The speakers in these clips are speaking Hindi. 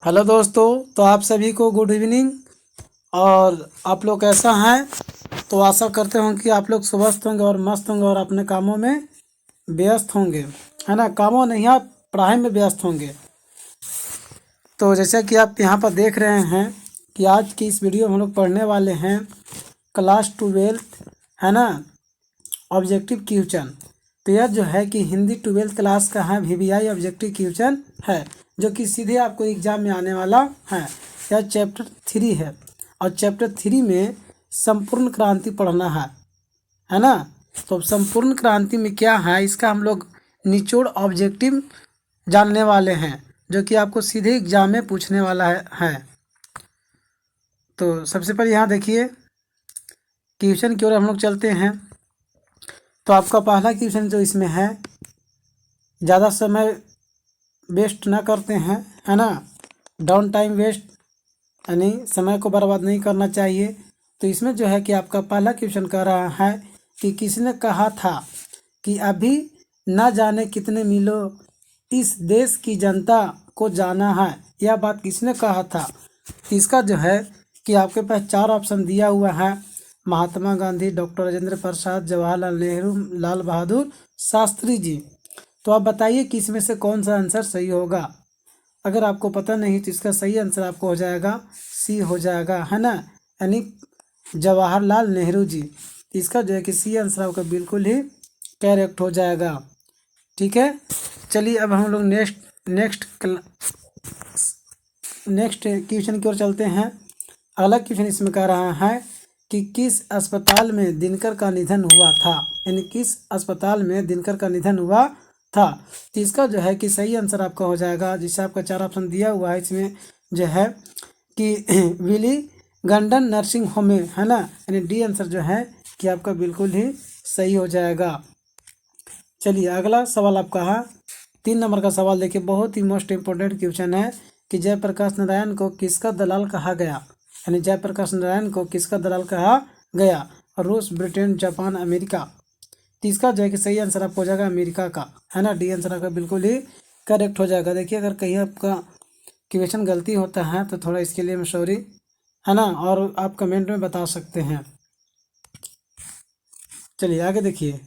हेलो दोस्तों, तो आप सभी को गुड इवनिंग। और आप लोग कैसा हैं? तो आशा करते हूँ कि आप लोग स्वस्थ होंगे और मस्त होंगे और अपने कामों में व्यस्त होंगे, है ना। कामों नहीं, आप पढ़ाई में व्यस्त होंगे। तो जैसा कि आप यहाँ पर देख रहे हैं कि आज की इस वीडियो में हम लोग पढ़ने वाले हैं क्लास 12, है ना, ऑब्जेक्टिव क्वेश्चन। तो यह जो है कि हिंदी 12th क्लास का है, VBI ऑब्जेक्टिव क्वेश्चन है, जो कि सीधे आपको एग्जाम में आने वाला है। यह चैप्टर 3 है और चैप्टर 3 में संपूर्ण क्रांति पढ़ना है ना। तो संपूर्ण क्रांति में क्या है, इसका हम लोग निचोड़ ऑब्जेक्टिव जानने वाले हैं, जो कि आपको सीधे एग्जाम में पूछने वाला है। तो सबसे पहले यहाँ देखिए, क्वेश्चन की ओर हम लोग चलते हैं। तो आपका पहला क्वेश्चन जो इसमें है, ज़्यादा समय वेस्ट ना करते हैं, है ना, डाउन टाइम वेस्ट, यानी समय को बर्बाद नहीं करना चाहिए। तो इसमें जो है कि आपका पहला क्वेश्चन कह रहा है कि किसने कहा था कि अभी न जाने कितने मीलों इस देश की जनता को जाना है। यह बात किसने कहा था? इसका जो है कि आपके पास 4 ऑप्शन दिया हुआ है: महात्मा गांधी, डॉक्टर राजेंद्र प्रसाद, जवाहरलाल नेहरू, लाल बहादुर शास्त्री जी। तो आप बताइए कि इसमें से कौन सा आंसर सही होगा। अगर आपको पता नहीं तो इसका सही आंसर आपको हो जाएगा सी हो जाएगा, है ना, यानी जवाहरलाल नेहरू जी। इसका जो है कि सी आंसर आपका बिल्कुल ही करेक्ट हो जाएगा। ठीक है, चलिए अब हम लोग नेक्स्ट क्वेश्चन की ओर चलते हैं। अगला क्वेश्चन इसमें कह रहा है कि किस अस्पताल में दिनकर का निधन हुआ था, यानी किस अस्पताल में दिनकर का निधन हुआ था। तो इसका जो है कि सही आंसर आपका हो जाएगा, जिससे आपका 4 ऑप्शन दिया हुआ है, इसमें जो है कि विली गंडन नर्सिंग होम में, है ना, यानी डी आंसर जो है कि आपका बिल्कुल ही सही हो जाएगा। चलिए अगला सवाल आपका है 3 नंबर का सवाल। देखिए, बहुत ही मोस्ट इम्पोर्टेंट क्वेश्चन है कि जयप्रकाश नारायण को किसका दलाल कहा गया, यानी जयप्रकाश नारायण को किसका दलाल कहा गया। रूस, ब्रिटेन, जापान, अमेरिका। तो इसका जो है कि सही आंसर आपको हो जाएगा अमेरिका का, है ना, डी आंसर आपका बिल्कुल ही करेक्ट हो जाएगा। देखिए, अगर कहीं आपका क्वेश्चन गलती होता है तो थोड़ा इसके लिए मैं सॉरी, है ना, और आप कमेंट में बता सकते हैं। चलिए आगे देखिए,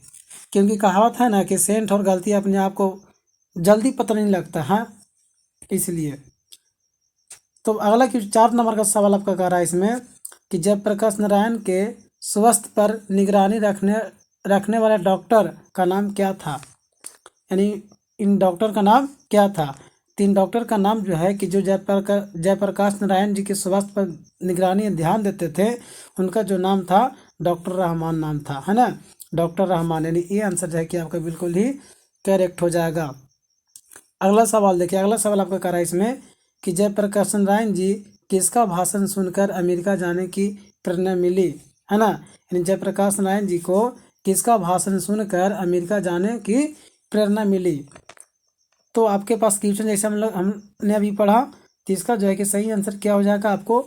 क्योंकि कहावत है ना कि सेंट और गलती अपने आप को जल्दी पता नहीं लगता है, इसलिए। तो अगला 4 नंबर का सवाल आपका कह रहा है इसमें कि जयप्रकाश नारायण के स्वास्थ्य पर निगरानी रखने वाले डॉक्टर का नाम क्या था, यानी इन डॉक्टर का नाम क्या था। 3 डॉक्टर का नाम जो है कि जो जयप्रकाश नारायण जी के स्वास्थ्य पर निगरानी ध्यान देते थे, उनका जो नाम था डॉक्टर रहमान नाम था, है ना, डॉक्टर रहमान, यानी ये आंसर जो है कि आपका बिल्कुल ही करेक्ट हो जाएगा। अगला सवाल देखिए, अगला सवाल आपका कह रहा है इसमें कि जयप्रकाश नारायण जी किसका भाषण सुनकर अमेरिका जाने की प्रेरणा मिली, है ना, यानी जयप्रकाश नारायण जी को किसका भाषण सुनकर अमेरिका जाने की प्रेरणा मिली। तो आपके पास क्वेश्चन जैसे हमने अभी पढ़ा, तो इसका जो है कि सही आंसर क्या हो जाएगा आपको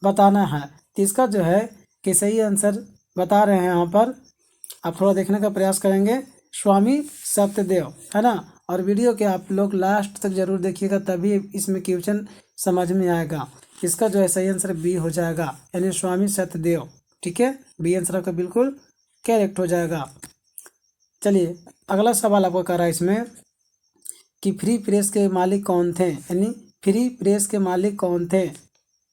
बताना है। तो इसका जो है कि सही आंसर बता रहे हैं यहाँ पर, आप थोड़ा देखने का प्रयास करेंगे, स्वामी सत्यदेव, है ना। और वीडियो के आप लोग लास्ट तक जरूर देखिएगा, तभी इसमें क्वेश्चन समझ में आएगा। इसका जो है सही आंसर बी हो जाएगा, यानी स्वामी सत्यदेव। ठीक है, बी आंसर आपका बिल्कुल करेक्ट हो जाएगा। चलिए अगला सवाल आपको कह रहा है इसमें कि फ्री प्रेस के मालिक कौन थे, यानी फ्री प्रेस के मालिक कौन थे।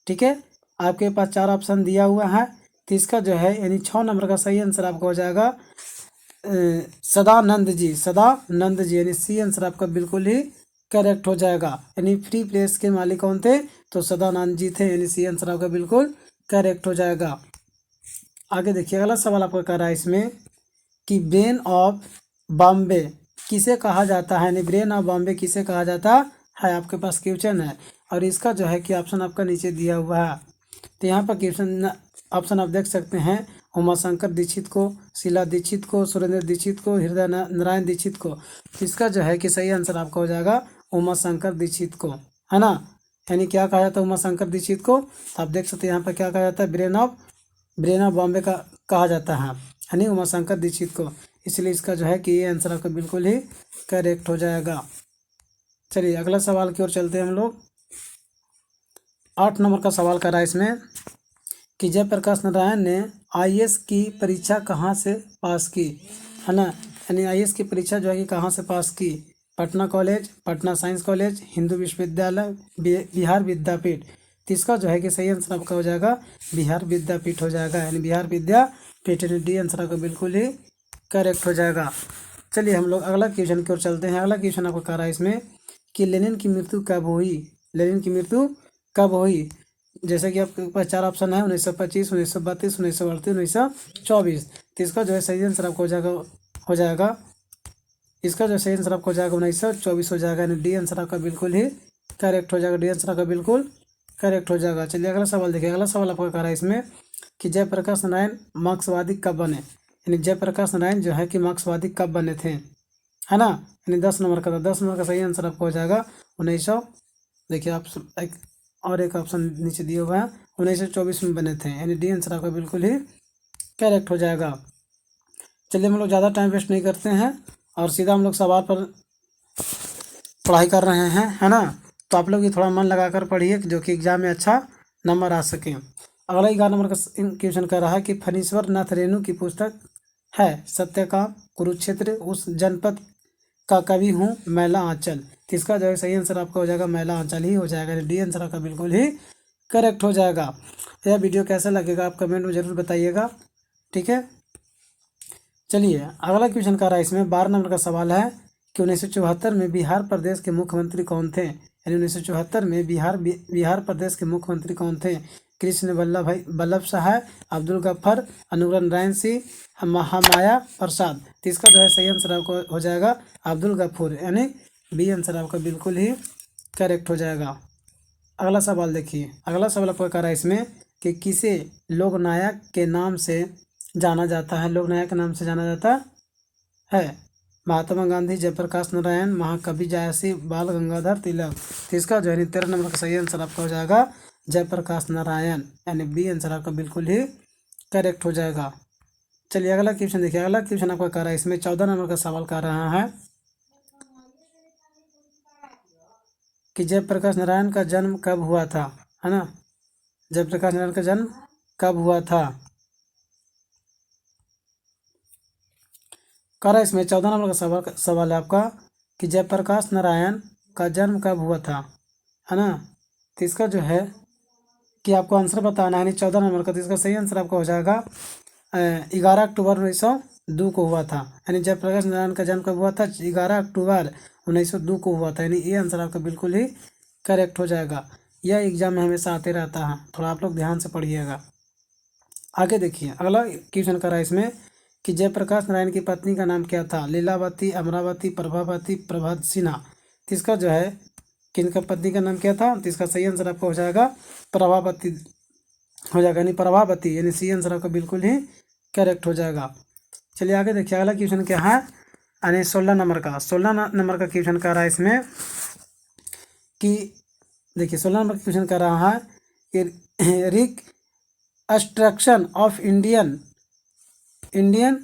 ठीक है, आपके पास 4 ऑप्शन दिया हुआ है। तो इसका जो है यानी 6 नंबर का सही आंसर आपका हो जाएगा सदानंद जी, सदानंद जी, यानी सी आंसर आपका बिल्कुल ही करेक्ट हो जाएगा। यानी फ्री प्रेस के मालिक कौन थे, तो सदानंद जी थे, यानी सी आंसर आपका बिल्कुल करेक्ट हो जाएगा। आगे देखिए, अगला सवाल आपका कह रहा है इसमें कि ब्रेन ऑफ बॉम्बे किसे कहा जाता है, यानी ब्रेन ऑफ बॉम्बे किसे कहा जाता है। आपके पास क्वेश्चन है और इसका जो है कि ऑप्शन आपका नीचे दिया हुआ है। तो यहाँ पर क्वेश्चन ऑप्शन आप देख सकते हैं: उमाशंकर दीक्षित को, शीला दीक्षित को, सुरेंद्र दीक्षित को, हृदय नारायण दीक्षित को। इसका जो है कि सही आंसर आपका हो जाएगा उमाशंकर दीक्षित को, है ना, यानी क्या कहा जाता है उमाशंकर दीक्षित को। तो आप देख सकते हैं यहाँ पर क्या कहा जाता है, ब्रेन ऑफ बॉम्बे का कहा जाता है, यानी उमाशंकर दीक्षित को। इसलिए इसका जो है कि ये आंसर आपका बिल्कुल ही करेक्ट हो जाएगा। चलिए अगला सवाल की ओर चलते हैं हम लोग। 8 नंबर का सवाल कर रहा है इसमें कि जयप्रकाश नारायण ने आईएएस की परीक्षा कहाँ से पास की, है ना। यानी आईएएस की परीक्षा जो है कि कहाँ से पास की, Patna college, Patna science college, Hindu विश्वविद्यालय, बिहार विद्यापीठ। तो इसका जो है कि सही आंसर आपका हो जाएगा बिहार विद्यापीठ हो जाएगा, यानी बिहार विद्यापीठ, यानी डी आंसर आपका बिल्कुल ही करेक्ट हो जाएगा। चलिए हम लोग अगला क्वेश्चन की ओर चलते हैं। अगला क्वेश्चन आपको कह रहा है इसमें कि लेनिन की मृत्यु कब हुई, लेनिन की मृत्यु कब हुई। जैसे कि आपके पास 4 ऑप्शन है, 1925, 1932, 1938, 1924। तो इसका जो है सही आंसर आपको हो जाएगा इसका जो सही आंसर आपको हो जाएगा 1924 हो जाएगा, यानी डी आंसर आपका बिल्कुल ही करेक्ट हो जाएगा, डी आंसर आपका बिल्कुल करेक्ट हो जाएगा। चलिए अगला सवाल देखिए। अगला सवाल आपको कह रहा है इसमें कि जयप्रकाश नारायण मार्क्सवादी कब बने, यानी जयप्रकाश नारायण जो है कि मार्क्सवादी कब बने थे, है ना। यानी 10 नंबर का था, 10 नंबर का सही आंसर आपको हो जाएगा 1900। देखिए आप एक ऑप्शन नीचे दिया हुआ है, 1924 में बने थे, यानी डी आंसर आपका बिल्कुल ही करेक्ट हो जाएगा। चलिए हम लोग ज़्यादा टाइम वेस्ट नहीं करते हैं और सीधा हम लोग सवाल पर पढ़ाई कर रहे हैं, है ना। तो आप लोग भी थोड़ा मन लगाकर पढ़िए जो कि एग्जाम में अच्छा नंबर आ सके। अगला 11 नंबर का क्वेश्चन कर रहा है कि फणीश्वर नाथ रेणु की पुस्तक है सत्यकाम, कुरुक्षेत्र, उस जनपद का कवि हूँ, मैला आंचल। तो इसका जो है सही आंसर आपका हो जाएगा मैला आंचल ही हो जाएगा, डी आंसर आपका बिल्कुल ही करेक्ट हो जाएगा। यह वीडियो कैसा लगेगा आप कमेंट में ज़रूर बताइएगा, ठीक है। चलिए अगला क्वेश्चन कर रहा है इसमें 12 नंबर का सवाल है कि 1974 में बिहार प्रदेश के मुख्यमंत्री कौन थे, यानी 1974 में बिहार प्रदेश के मुख्यमंत्री कौन थे। कृष्ण वल्लभ सहाय, अब्दुल गफ्फर, अनुग्रह नारायण सिंह, महामाया प्रसाद। तो इसका जो है सही आंसर आपको हो जाएगा अब्दुल गफ्फर, यानी बी आंसर आपका बिल्कुल ही करेक्ट हो जाएगा। अगला सवाल देखिए। अगला सवाल आपको कह रहा है इसमें कि किसे लोकनायक के नाम से जाना जाता है, लोकनायक के नाम से जाना जाता है। महात्मा गांधी, जयप्रकाश नारायण, महाकवि जयसी, बाल गंगाधर तिलक। तो इसका जो है 13 नंबर का सही आंसर आपका हो जाएगा जयप्रकाश नारायण, यानी बी आंसर आपका बिल्कुल ही करेक्ट हो जाएगा। चलिए अगला क्वेश्चन देखिए। अगला क्वेश्चन आपका कह रहा है इसमें 14 नंबर का सवाल कर रहा है कि जयप्रकाश नारायण का जन्म कब हुआ था, है ना। जयप्रकाश नारायण का जन्म कब हुआ था, कह रहा है इसमें 14 नंबर का सवाल है आपका कि जयप्रकाश नारायण का जन्म कब हुआ था, है ना। तो इसका जो है कि आपको आंसर बताना है, यानी 14 नंबर का। तो इसका सही आंसर आपका हो जाएगा 11 अक्टूबर 1902 को हुआ था, यानी जयप्रकाश नारायण का जन्म कब हुआ था, 11 अक्टूबर 1902 को हुआ था, यानी ये आंसर आपका बिल्कुल ही करेक्ट हो जाएगा। यह एग्जाम में हमेशा आते रहता है, थोड़ा आप लोग ध्यान से पढ़िएगा। आगे देखिए अगला क्वेश्चन कर रहा है इसमें कि जयप्रकाश नारायण की पत्नी का नाम क्या था, लीलावती, अमरावती, प्रभावती, प्रभात सिन्हा। तो इसका जो है किनका पत्नी का नाम क्या था, तो इसका सही आंसर आपका हो जाएगा प्रभावती हो जाएगा, यानी प्रभावती, यानी सी आंसर आपका बिल्कुल ही करेक्ट हो जाएगा। चलिए आगे देखिए अगला क्वेश्चन क्या है, यानी 16 नंबर का क्वेश्चन कर रहा है इसमें कि देखिए 16 नंबर का क्वेश्चन कर रहा है कि रिकंस्ट्रक्शन ऑफ इंडियन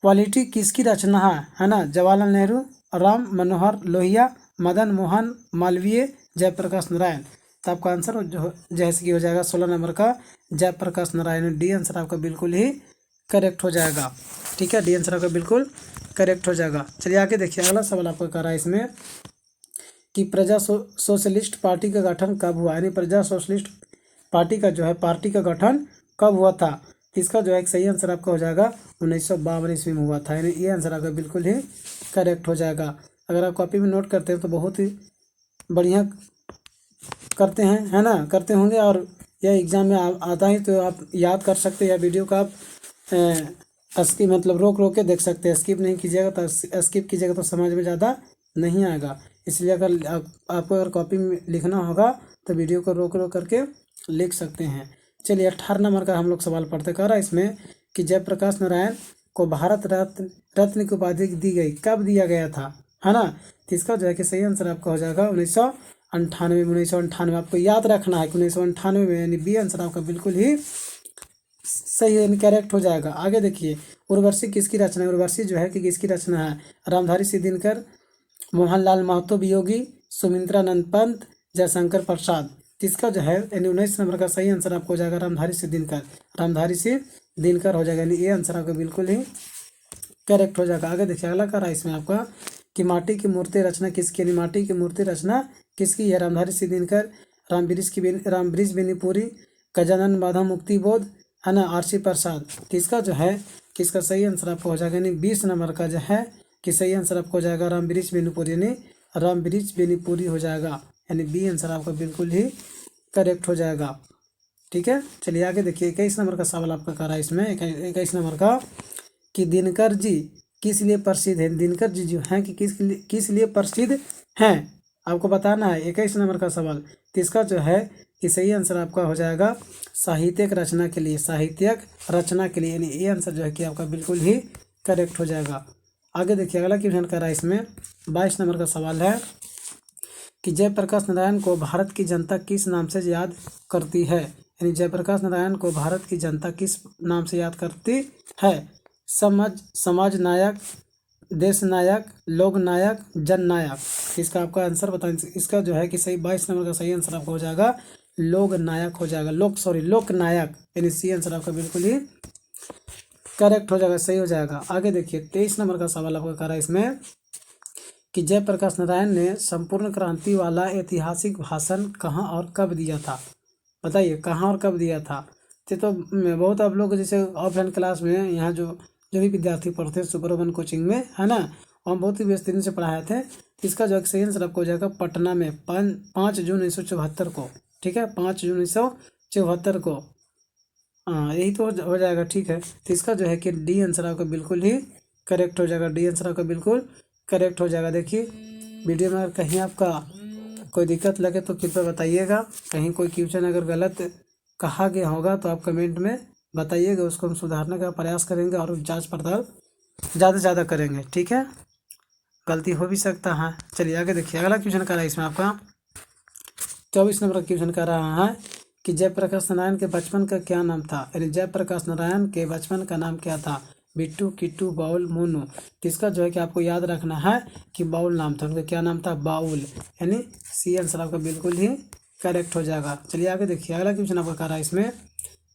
पॉलिटी किसकी रचना है ना। जवाहरलाल नेहरू, राम मनोहर लोहिया, मदन मोहन मालवीय, जयप्रकाश नारायण। तो आपका आंसर जैसे कि हो जाएगा 16 नंबर का जयप्रकाश नारायण, डी आंसर आपका बिल्कुल ही करेक्ट हो जाएगा, ठीक है। डी आंसर आपका बिल्कुल करेक्ट हो जाएगा। चलिए आगे देखिए अगला सवाल आपको कर रहा है इसमें कि प्रजा सोशलिस्ट पार्टी का गठन कब हुआ, यानी प्रजा सोशलिस्ट पार्टी का जो है पार्टी का गठन कब हुआ था। इसका जो है एक सही आंसर आपका हो जाएगा 1952 ईस्वी में हुआ था, यानी ये आंसर आपका बिल्कुल ही करेक्ट हो जाएगा। अगर आप कॉपी में नोट करते हैं तो बहुत ही बढ़िया करते हैं, है ना, करते होंगे और यह एग्ज़ाम में आता है तो आप याद कर सकते हैं। या वीडियो का आप स्किप मतलब रोक के देख सकते हैं, स्किप नहीं कीजिएगा तो स्किप कीजिएगा तो समझ में ज़्यादा नहीं आएगा। इसलिए अगर आपको अगर कॉपी में लिखना होगा तो वीडियो को रोक करके लिख सकते हैं। चलिए 18 नंबर का हम लोग सवाल पढ़ते कर रहा है इसमें कि जयप्रकाश नारायण को भारत रत्न की उपाधि दी गई, कब दिया गया था, है ना। तो इसका जो है कि सही आंसर आपका हो जाएगा 1998 आपको याद रखना है कि 1998 में, यानी बी आंसर आपका बिल्कुल ही सही है, करेक्ट हो जाएगा। आगे देखिए उर्वशी किसकी रचना है, उर्वशी जो है कि किसकी रचना है, रामधारी सिद्धिनकर, मोहनलाल महतो वियोगी, सुमित्रानंद पंत, जयशंकर प्रसाद। तो इसका जो है यानी 19 नंबर का सही आंसर आपको हो जाएगा रामधारी सिंह दिनकर। रामधारी सिंह दिनकर हो जाएगा, यानी ये आंसर आपका बिल्कुल ही करेक्ट हो जाएगा। आगे देखिए अगला कह रहा है इसमें आपका कि माटी की मूर्ति रचना किसकी, यानी माटी की मूर्ति रचना किसकी है? रामधारी सिंह दिनकर, राम वृक्ष बेनीपुरी, गजानन बाधा मुक्ति बोध, है ना, आरसी प्रसाद। तो इसका जो है कि इसका सही आंसर आपको हो जाएगा, यानी 20 नंबर का जो है कि सही आंसर आपको हो जाएगा राम वृक्ष बेनीपुरी, यानी राम वृक्ष बेनीपुरी हो जाएगा, यानी बी आंसर आपका बिल्कुल ही करेक्ट हो जाएगा। ठीक है, चलिए आगे देखिए 21 नंबर का सवाल आपका कर रहा है इसमें 21 नंबर का कि दिनकर जी किस लिए प्रसिद्ध है? दिनकर जी जो हैं कि किस लिए प्रसिद्ध हैं, आपको बताना है। 21 नंबर का सवाल, तो इसका जो है कि सही आंसर आपका हो जाएगा साहित्यिक रचना के लिए, साहित्यिक रचना के लिए, यानी ये आंसर जो है कि आपका बिल्कुल ही करेक्ट हो जाएगा। आगे देखिए अगला क्वेश्चन कर रहा है इसमें 22 नंबर का सवाल है कि जयप्रकाश नारायण को भारत की जनता किस नाम से याद करती है? यानी जयप्रकाश नारायण को भारत की जनता किस नाम से याद करती है? समाज नायक, देश नायक, लोक नायक, जन नायक। इसका आपका आंसर बताएं। इसका जो है कि सही 22 नंबर का सही आंसर आपका हो जाएगा लोक नायक हो जाएगा, लोक नायक, यानी सी आंसर आपका बिल्कुल ही करेक्ट हो जाएगा, सही हो जाएगा। आगे देखिए 23 नंबर का सवाल आपका कर रहा है इसमें कि जयप्रकाश नारायण ने संपूर्ण क्रांति वाला ऐतिहासिक भाषण कहाँ और कब दिया था? बताइए कहाँ और कब दिया था? तो बहुत आप लोग जैसे ऑफलाइन क्लास में यहाँ जो भी विद्यार्थी पढ़ते हैं सुपरवन कोचिंग में, है ना, हम बहुत ही बेहतरीन से पढ़ाए थे। इसका जो सही आंसर आपको हो जाएगा पटना में 5 जून 1974 को। ठीक है, 5 जून 1974 को, हाँ यही तो हो जाएगा। ठीक है, तो इसका जो है कि डी आंसर आपका बिल्कुल ही करेक्ट हो जाएगा, डी आंसर आपका बिल्कुल करेक्ट हो जाएगा। देखिए वीडियो में अगर कहीं आपका कोई दिक्कत लगे तो कृपया बताइएगा, कहीं कोई क्वेश्चन अगर गलत कहा गया होगा तो आप कमेंट में बताइएगा, उसको हम सुधारने का प्रयास करेंगे और जांच पड़ताल ज़्यादा से ज़्यादा करेंगे। ठीक है, गलती हो भी सकता है। चलिए आगे देखिए अगला क्वेश्चन कर रहा है इसमें आपका 24 नंबर का क्वेश्चन कर रहा है कि जयप्रकाश नारायण के बचपन का क्या नाम था? यानी जयप्रकाश नारायण के बचपन का नाम क्या था? बिट्टू, किट्टू, बाउल, मोनू। तो इसका जो है कि आपको याद रखना है कि बाउल नाम था उनका। क्या नाम था? बाउल, यानी सी आंसर आपका बिल्कुल ही करेक्ट हो जाएगा। चलिए आगे देखिए अगला क्वेश्चन आपका कर रहा है इसमें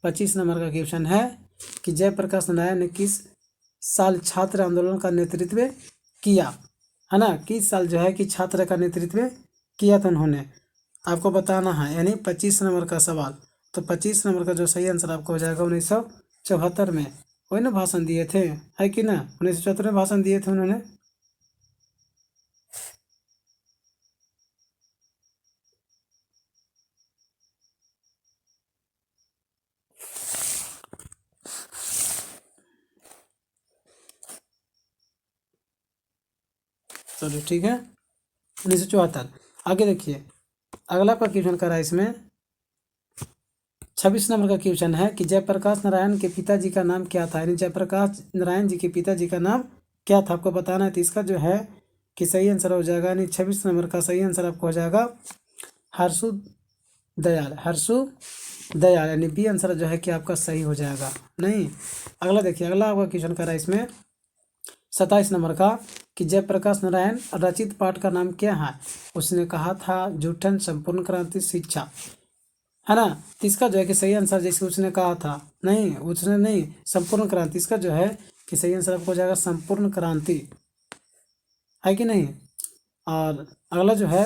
25 नंबर का क्वेश्चन है कि जयप्रकाश नारायण ने किस साल छात्र आंदोलन का नेतृत्व किया? है ना, किस साल जो है कि छात्र का नेतृत्व किया था उन्होंने, आपको बताना है। यानी 25 नंबर का सवाल, तो 25 नंबर का जो सही आंसर आपको हो जाएगा 1974 में। वही ना भाषण दिए थे, है कि ना, 1974 में भाषण दिए थे उन्होंने। चलो ठीक है, 1974। आगे देखिए अगला का क्वेश्चन कर रहा है इसमें 26 नंबर का क्वेश्चन है कि जयप्रकाश नारायण के पिताजी का नाम क्या था? यानी जयप्रकाश नारायण जी के पिताजी का नाम क्या था, आपको बताना है। तो इसका जो है कि सही आंसर हो जाएगा, यानी 26 नंबर का सही आंसर आपको हो जाएगा हर्षु दयाल, यानी बी आंसर जो है कि आपका सही हो जाएगा। नहीं, अगला देखिए अगला आपका क्वेश्चन कर रहा है इसमें 27 नंबर का कि जयप्रकाश नारायण रचित पाठ का नाम क्या है? उसने कहा था जूठन, संपूर्ण क्रांति, शिक्षा, है ना। तो इसका जो है कि सही आंसर जैसे उसने कहा था, नहीं उसने नहीं, संपूर्ण क्रांति। इसका जो है कि सही आंसर आपको हो जाएगा संपूर्ण क्रांति, है कि नहीं। और अगला जो है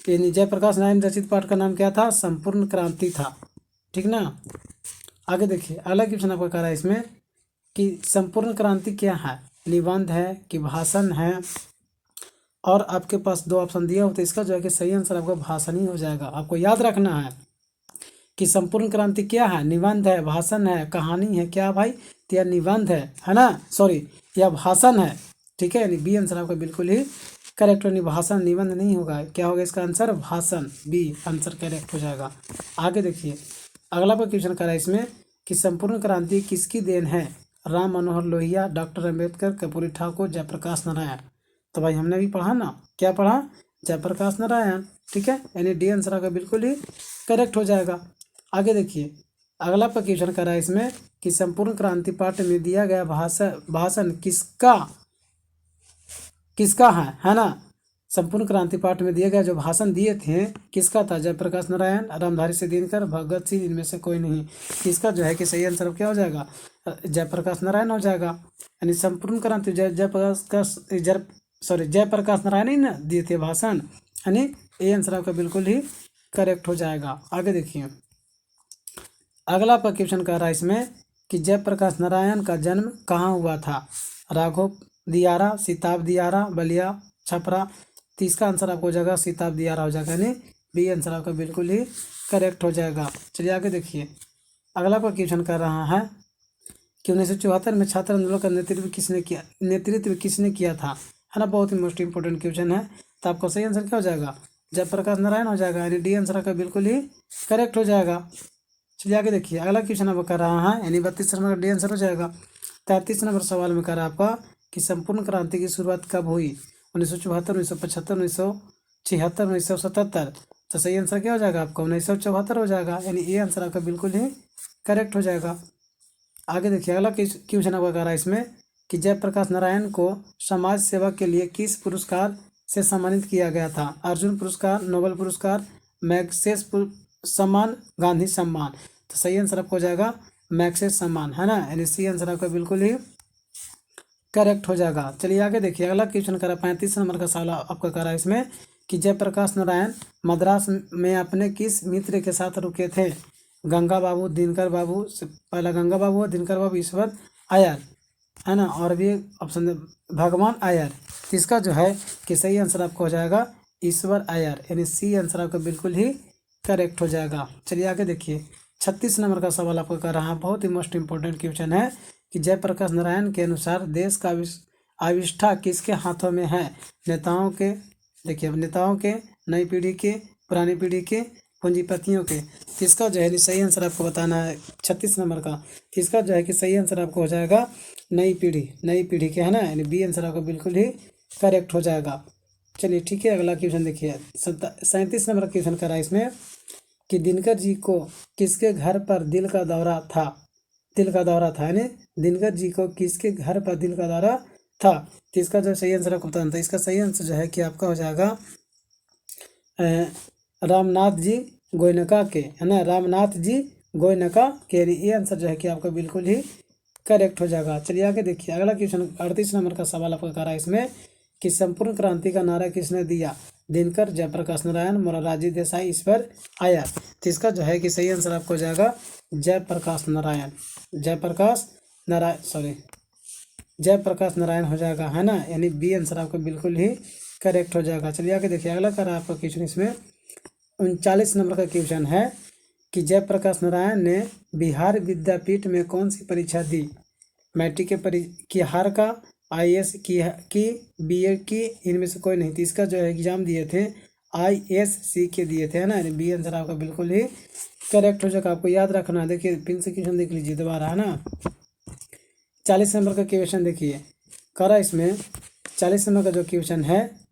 यानी जयप्रकाश नारायण रचित पाठ का नाम क्या था? संपूर्ण क्रांति था। ठीक ना। आगे देखिए अगला क्वेश्चन आपको कह रहा है इसमें कि संपूर्ण क्रांति क्या है? निबंध है कि भाषण है? और आपके पास 2 ऑप्शन दिया हो, तो इसका जो है कि सही आंसर आपका भाषण ही हो जाएगा। आपको याद रखना है कि संपूर्ण क्रांति क्या है? निबंध है, भाषण है, कहानी है, क्या भाई? तो यह निबंध है ना, सॉरी यह भाषण है। ठीक है, यानी बी आंसर आपका बिल्कुल ही करेक्ट, यानी भाषण, निबंध नहीं होगा। क्या होगा इसका आंसर? भाषण, बी आंसर करेक्ट हो जाएगा। आगे देखिए अगला पर क्वेश्चन कर रहा है इसमें कि संपूर्ण क्रांति किसकी देन है? राम मनोहर लोहिया, डॉक्टर अम्बेडकर, कर्पूरी ठाकुर, जयप्रकाश नारायण। तो भाई हमने भी पढ़ा ना, क्या पढ़ा? जयप्रकाश नारायण। ठीक है, यानी डी आंसर आपका बिल्कुल ही करेक्ट हो जाएगा। आगे देखिए अगला पर क्वेश्चन कर रहा है इसमें कि संपूर्ण क्रांति पाठ में दिया गया भाषण किसका है ना। संपूर्ण क्रांति पाठ में दिए गए जो भाषण दिए थे किसका था? जयप्रकाश नारायण, रामधारी सिंह दिनकर, भगत सिंह, इनमें से कोई नहीं। इसका जो है कि सही आंसर क्या हो जाएगा? जयप्रकाश नारायण हो जाएगा। यानी संपूर्ण क्रांति जयप्रकाश नारायण ही ना दिए थे भाषण, यानी ये आंसर आपका बिल्कुल ही करेक्ट हो जाएगा। आगे देखिए, अगला आपका क्वेश्चन कह रहा है इसमें कि जयप्रकाश नारायण का जन्म कहाँ हुआ था? राघव दियारा, सिताब दियारा, बलिया, छपरा। तो इसका आंसर आपको हो जाएगा सिताब दियारा हो जाएगा, यानी बी आंसर आपका बिल्कुल ही करेक्ट हो जाएगा। चलिए आगे देखिए, अगला आपका क्वेश्चन कर रहा है कि 1974 में छात्र आंदोलन का नेतृत्व किसने किया था? है ना, बहुत ही मोस्ट इंपोर्टेंट क्वेश्चन है। तो आपका सही आंसर क्या हो जाएगा? जयप्रकाश नारायण हो जाएगा, यानी डी आंसर आपका बिल्कुल ही करेक्ट हो जाएगा। चलिए आगे देखिए, अगला क्वेश्चन आपको कर रहा है, यानी 32 नंबर का डी आंसर हो जाएगा। 33 नंबर सवाल में कर रहा है आपका कि संपूर्ण क्रांति की शुरुआत कब हुई? 1974, 1975, 1976, 1977। तो सही आंसर क्या हो जाएगा आपका? 1974 हो जाएगा, यानी ये आंसर आपका बिल्कुल ही करेक्ट हो जाएगा। आगे देखिए, अगला क्वेश्चन आपका कह रहा है इसमें कि जयप्रकाश नारायण को समाज सेवा के लिए किस पुरस्कार से सम्मानित किया गया था? अर्जुन पुरस्कार, नोबेल पुरस्कार, मैग्सेस सम्मान, गांधी सम्मान। तो सही आंसर आपको हो जाएगा मैग्सेस सम्मान, है ना, यानी सी आंसर आपका बिल्कुल ही करेक्ट हो जाएगा। चलिए आगे देखिए, अगला क्वेश्चन करा 35 नंबर का सवाल आपका करा है इसमें कि जयप्रकाश नारायण मद्रास में अपने किस मित्र के साथ रुके थे? गंगा बाबू, दिनकर बाबू, पहला गंगा बाबू, दिनकर बाबू, ईश्वर अय्यर, है ना, और भी ऑप्शन भगवान अय्यर। इसका जो है कि सही आंसर आपको हो जाएगा ईश्वर अय्यर, यानी सी आंसर आपका बिल्कुल ही करेक्ट हो जाएगा। चलिए आगे देखिए, 36 नंबर का सवाल आपको कर रहा है, बहुत ही मोस्ट इंपॉर्टेंट क्वेश्चन है कि जयप्रकाश नारायण के अनुसार देश का आविष्ठा किसके हाथों में है? नेताओं के, देखिए अब नेताओं के, नई पीढ़ी के, पुरानी पीढ़ी के, पूंजीपतियों के। इसका जो है सही आंसर आपको बताना है 36 नंबर का। इसका जो है कि सही आंसर आपको हो जाएगा नई पीढ़ी के, है ना, यानी बी आंसर आपको बिल्कुल ही करेक्ट हो जाएगा। चलिए ठीक है, अगला क्वेश्चन देखिए, 37 नंबर का क्वेश्चन करा इसमें कि दिनकर जी को किसके घर पर दिल का दौरा था? यानी दिनकर जी को किसके घर पर दिल का दौरा था? तो इसका जो सही आंसर आपको बताना था। इसका सही आंसर जो है कि आपका हो जाएगा रामनाथ जी गोयनका के, है ना, रामनाथ जी गोयनका के। ये आंसर जो है कि आपका बिल्कुल ही करेक्ट हो जाएगा। चलिए आगे देखिए, अगला क्वेश्चन 38 नंबर का सवाल आपका कर रहा है इसमें कि संपूर्ण क्रांति का नारा किसने दिया? दिनकर, जयप्रकाश नारायण, मोरारजी देसाई, ईश्वर अय्यर। तो इसका जो है कि सही आंसर आपको हो जाएगा जयप्रकाश नारायण हो जाएगा, है ना, यानी बी आंसर आपका बिल्कुल ही करेक्ट हो जाएगा। चलिए आगे देखिए, अगला कर रहा है आपका क्वेश्चन इसमें 39 नंबर का क्वेश्चन है कि जयप्रकाश नारायण ने बिहार विद्यापीठ में कौन सी परीक्षा दी? मैट्रिक की, हार का, IAS की, BEd की, इनमें से कोई नहीं थी। इसका जो है एग्जाम दिए थे ISC के दिए थे, है ना, यानी बी आंसर आपका बिल्कुल ही करेक्ट हो जाएगा। आपको याद रखना है। देखिए फिर से क्वेश्चन देख लीजिए दोबारा, है ना। 40 नंबर का क्वेश्चन देखिए करा इसमें, 40 नंबर का जो क्वेश्चन है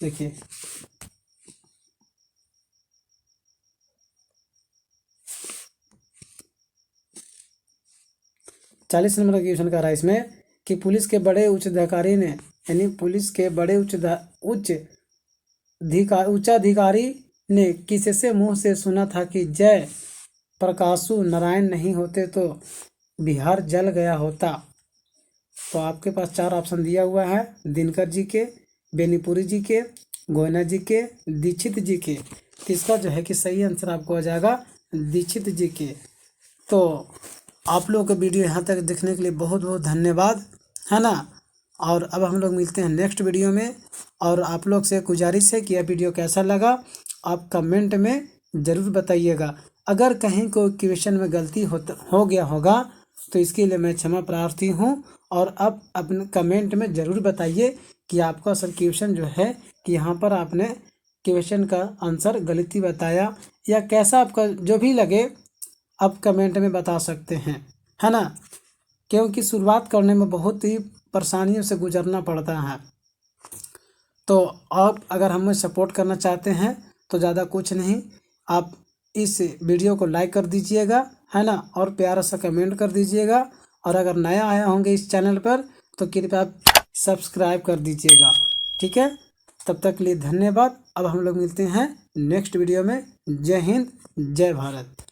देखिए, चालीस नंबर का क्वेश्चन कर रहा है इसमें कि पुलिस के बड़े उच्च अधिकारी ने, यानी पुलिस के बड़े उच्चाधिकारी ने किससे मुंह से सुना था कि जय प्रकाशु नारायण नहीं होते तो बिहार जल गया होता? तो आपके पास 4 ऑप्शन दिया हुआ है, दिनकर जी के, बेनीपुरी जी के, गोयना जी के, दीक्षित जी के। तो इसका जो है कि सही आंसर आपको हो जाएगा दीक्षित जी के। तो आप लोगों का वीडियो यहाँ तक देखने के लिए बहुत बहुत धन्यवाद, है ना। और अब हम लोग मिलते हैं नेक्स्ट वीडियो में। और आप लोग से गुजारिश है कि यह वीडियो कैसा लगा आप कमेंट में ज़रूर बताइएगा। अगर कहीं कोई क्वेश्चन में गलती हो गया होगा तो इसके लिए मैं क्षमा प्रार्थी हूँ। और अब अपने कमेंट में ज़रूर बताइए कि आपका असल क्वेश्चन जो है कि यहाँ पर आपने क्वेश्चन का आंसर गलती बताया या कैसा, आपका जो भी लगे आप कमेंट में बता सकते हैं, है ना। क्योंकि शुरुआत करने में बहुत ही परेशानियों से गुजरना पड़ता है। तो आप अगर हमें सपोर्ट करना चाहते हैं तो ज़्यादा कुछ नहीं, आप इस वीडियो को लाइक कर दीजिएगा, है ना, और प्यारा सा कमेंट कर दीजिएगा। और अगर नया आया होंगे इस चैनल पर तो कृपया सब्सक्राइब कर दीजिएगा। ठीक है, तब तक के लिए धन्यवाद। अब हम लोग मिलते हैं नेक्स्ट वीडियो में। जय हिंद, जय भारत।